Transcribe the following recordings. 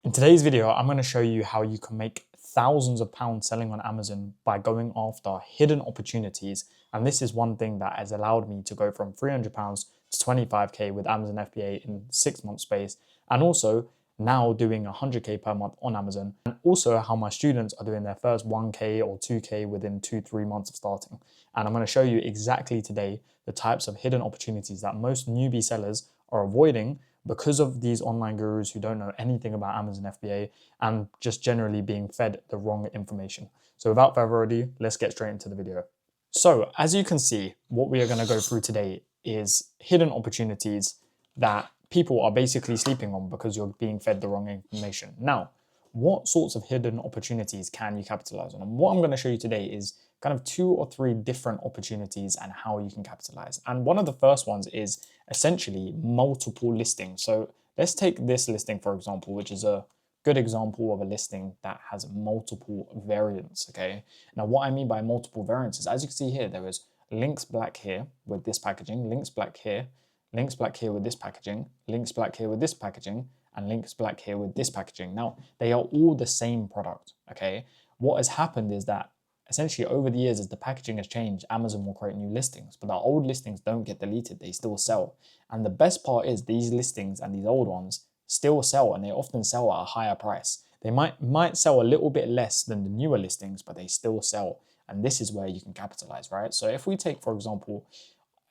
In today's video, I'm going to show you how you can make thousands of pounds selling on Amazon by going after hidden opportunities. And this is one thing that has allowed me to go from £300 to 25k with Amazon FBA in 6 months space. And also now doing 100k per month on Amazon. And also how my students are doing their first 1k or 2k within 2-3 months of starting. And I'm going to show you exactly today the types of hidden opportunities that most newbie sellers are avoiding because of these online gurus who don't know anything about Amazon FBA and just generally being fed the wrong information. So without further ado, let's get straight into the video. So as you can see, what we are going to go through today is hidden opportunities that people are basically sleeping on because you're being fed the wrong information. Now, what sorts of hidden opportunities can you capitalize on? And what I'm going to show you today is kind of 2 or 3 different opportunities and how you can capitalize. And one of the first ones is essentially multiple listings. So let's take this listing, for example, which is a good example of a listing that has multiple variants, okay? Now, what I mean by multiple variants is, as you can see here, there is links black here with this packaging, links black here with this packaging, links black here with this packaging, and links black here with this packaging. Now, they are all the same product, okay? What has happened is that essentially over the years, as the packaging has changed, Amazon will create new listings, but the old listings don't get deleted, they still sell. And the best part is these listings and these old ones still sell, and they often sell at a higher price. They might sell a little bit less than the newer listings, but they still sell. And this is where you can capitalize, right? So if we take, for example,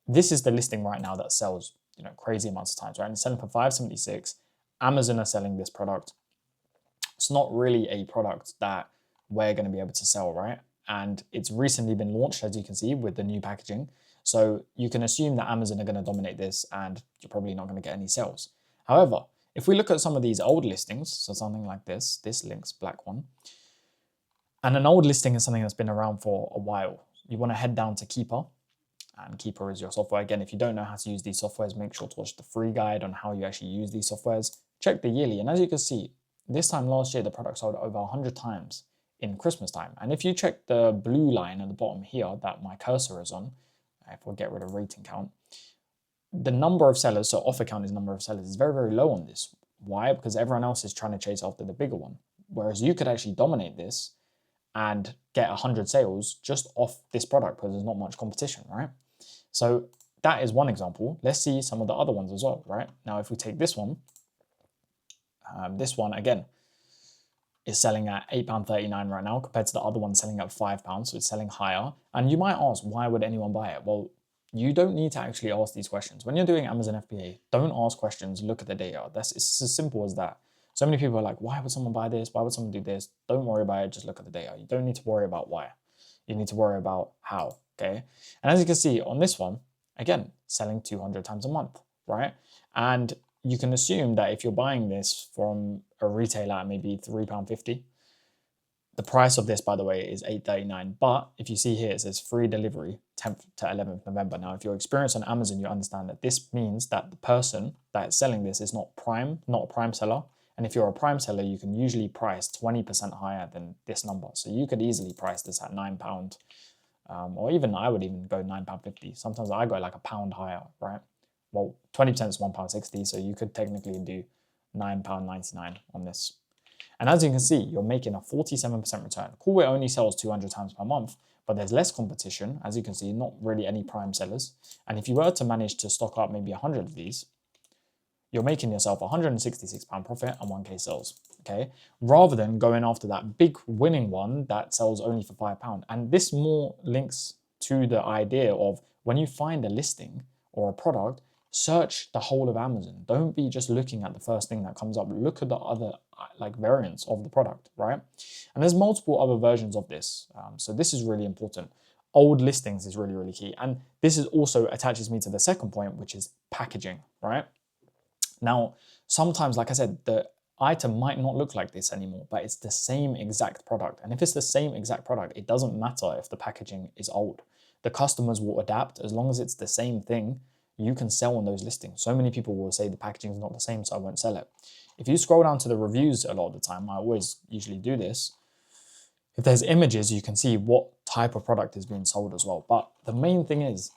this is the listing right now that sells, crazy amounts of times, right? And it's selling for $5.76. Amazon are selling this product. It's not really a product that we're going to be able to sell, right? And it's recently been launched, as you can see, with the new packaging. So you can assume that Amazon are going to dominate this and you're probably not going to get any sales. However, if we look at some of these old listings, so something like this links black one, and an old listing is something that's been around for a while. You want to head down to Keeper, and Keeper is your software. Again, if you don't know how to use these softwares, make sure to watch the free guide on how you actually use these softwares. Check the yearly, and as you can see, this time last year, the product sold over 100 times in Christmas time. And if you check the blue line at the bottom here that my cursor is on, if we get rid of rating count, the number of sellers, so offer count is number of sellers, is very, very low on this. Why? Because everyone else is trying to chase after the bigger one. Whereas you could actually dominate this and get 100 sales just off this product because there's not much competition, right? So that is one example. Let's see some of the other ones as well, right? Now, if we take this one again is selling at £8.39 right now compared to the other one selling at £5, so it's selling higher. And you might ask, why would anyone buy it? Well, you don't need to actually ask these questions. When you're doing Amazon FBA, don't ask questions, look at the data. It's as simple as that. So many people are like, why would someone buy this? Why would someone do this? Don't worry about it, just look at the data. You don't need to worry about why. You need to worry about how, okay? And as you can see on this one, again, selling 200 times a month, right? And you can assume that if you're buying this from a retailer at maybe £3.50, the price of this, by the way, is $8.39. But if you see here, it says free delivery, 10th to 11th November. Now, if you're experienced on Amazon, you understand that this means that the person that is selling this is not a prime seller. And if you're a prime seller, you can usually price 20% higher than this number. So you could easily price this at £9, or even I would even go £9.50. Sometimes I go like a pound higher, right? Well, 20% is £1.60, so you could technically do £9.99 on this. And as you can see, you're making a 47% return. Coolware only sells 200 times per month, but there's less competition. As you can see, not really any prime sellers. And if you were to manage to stock up maybe 100 of these, you're making yourself £166 profit and 1k sales, okay? Rather than going after that big winning one that sells only for £5. And this more links to the idea of when you find a listing or a product, search the whole of Amazon. Don't be just looking at the first thing that comes up. Look at the other variants of the product, right? And there's multiple other versions of this. So this is really important. Old listings is really, really key. And this is also attaches me to the second point, which is packaging, right? Now, sometimes, like I said, the item might not look like this anymore, but it's the same exact product. And if it's the same exact product, it doesn't matter if the packaging is old. The customers will adapt. As long as it's the same thing, you can sell on those listings. So many people will say the packaging is not the same, so I won't sell it. If you scroll down to the reviews a lot of the time, I always usually do this. If there's images, you can see what type of product is being sold as well. But the main thing is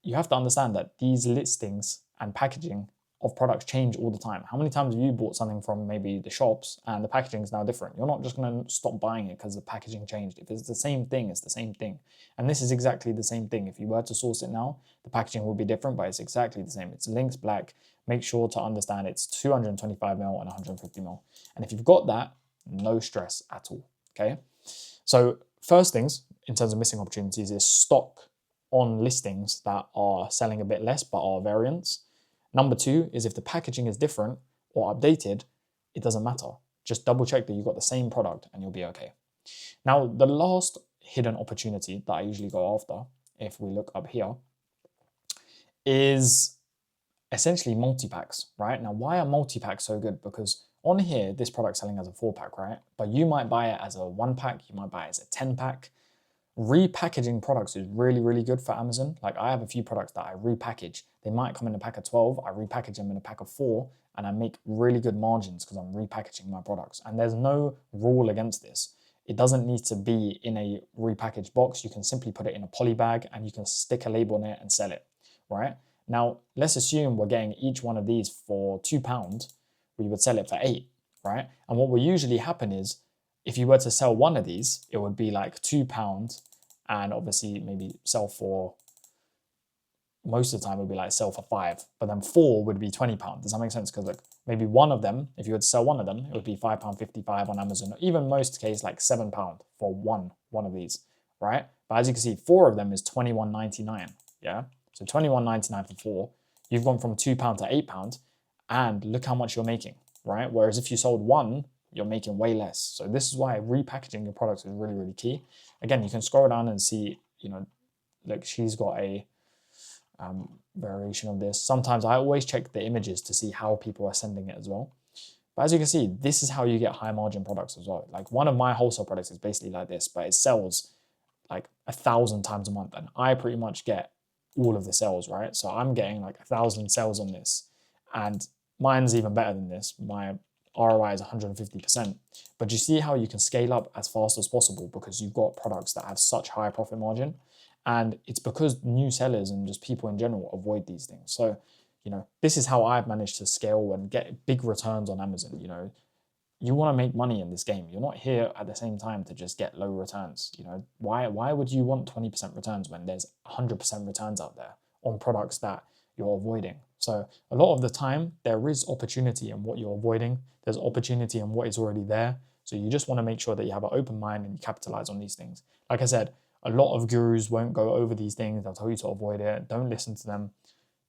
you have to understand that these listings and packaging of products change all the time. How many times have you bought something from maybe the shops and the packaging is now different? You're not just going to stop buying it because the packaging changed. If it's the same thing, it's the same thing. And this is exactly the same thing. If you were to source it now, the packaging will be different, but it's exactly the same. It's Lynx Black. Make sure to understand it's 225 ml and 150 ml. And if you've got that, no stress at all, okay? So first things, in terms of missing opportunities, is stock on listings that are selling a bit less but are variants. Number two is if the packaging is different or updated, it doesn't matter. Just double check that you've got the same product and you'll be okay. Now, the last hidden opportunity that I usually go after, if we look up here, is essentially multi-packs, right? Now, why are multi-packs so good? Because on here, this product's selling as a 4-pack, right? But you might buy it as a 1-pack, you might buy it as a 10-pack. Repackaging products is really, really good for Amazon. Like I have a few products that I repackage. They might come in a pack of 12, I repackage them in a pack of 4, and I make really good margins because I'm repackaging my products. And there's no rule against this. It doesn't need to be in a repackaged box. You can simply put it in a poly bag and you can stick a label on it and sell it, right? Now, let's assume we're getting each one of these for £2. We would sell it for 8, right? And what will usually happen is if you were to sell one of these, it would be like £2 and obviously maybe sell for, most of the time it would be like sell for 5, but then 4 would be £20. Does that make sense? Because like maybe one of them, if you were to sell one of them, it would be £5.55 on Amazon, or even most case like £7 for one of these, right? But as you can see, 4 of them is £21.99, yeah? So £21.99 for 4. You've gone from £2 to £8, and look how much you're making, right? Whereas if you sold one, you're making way less. So this is why repackaging your products is really, really key. Again, you can scroll down and see, you know, like she's got a variation of this. Sometimes I always check the images to see how people are sending it as well. But as you can see, this is how you get high margin products as well. Like one of my wholesale products is basically like this, but it sells like 1,000 times a month, and I pretty much get all of the sales, right? So I'm getting like 1,000 sales on this, and mine's even better than this. My ROI is 150%. But you see how you can scale up as fast as possible because you've got products that have such high profit margin. And it's because new sellers and just people in general avoid these things. So, you know, this is how I've managed to scale and get big returns on Amazon. You know, you want to make money in this game. You're not here at the same time to just get low returns. You know, why would you want 20% returns when there's 100% returns out there on products that you're avoiding? So a lot of the time there is opportunity in what you're avoiding. There's opportunity in what is already there. So you just want to make sure that you have an open mind and you capitalize on these things. Like I said, a lot of gurus won't go over these things. They'll tell you to avoid it. Don't listen to them.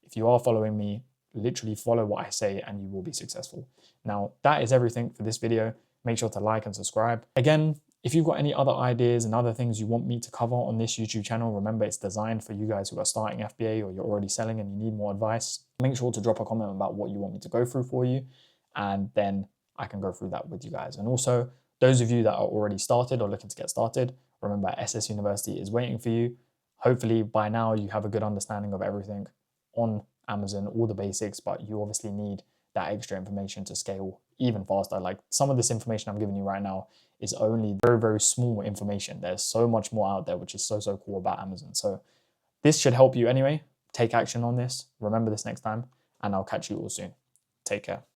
If you are following me, literally follow what I say and you will be successful. Now, that is everything for this video. Make sure to like and subscribe. Again, if you've got any other ideas and other things you want me to cover on this YouTube channel, remember it's designed for you guys who are starting FBA or you're already selling and you need more advice. Make sure to drop a comment about what you want me to go through for you, and then I can go through that with you guys. And also, those of you that are already started or looking to get started, remember SS University is waiting for you. Hopefully by now you have a good understanding of everything on Amazon, all the basics, but you obviously need that extra information to scale even faster. Like some of this information I'm giving you right now is only very, very small information. There's so much more out there, which is so, so cool about Amazon. So this should help you anyway. Take action on this. Remember this next time, and I'll catch you all soon. Take care.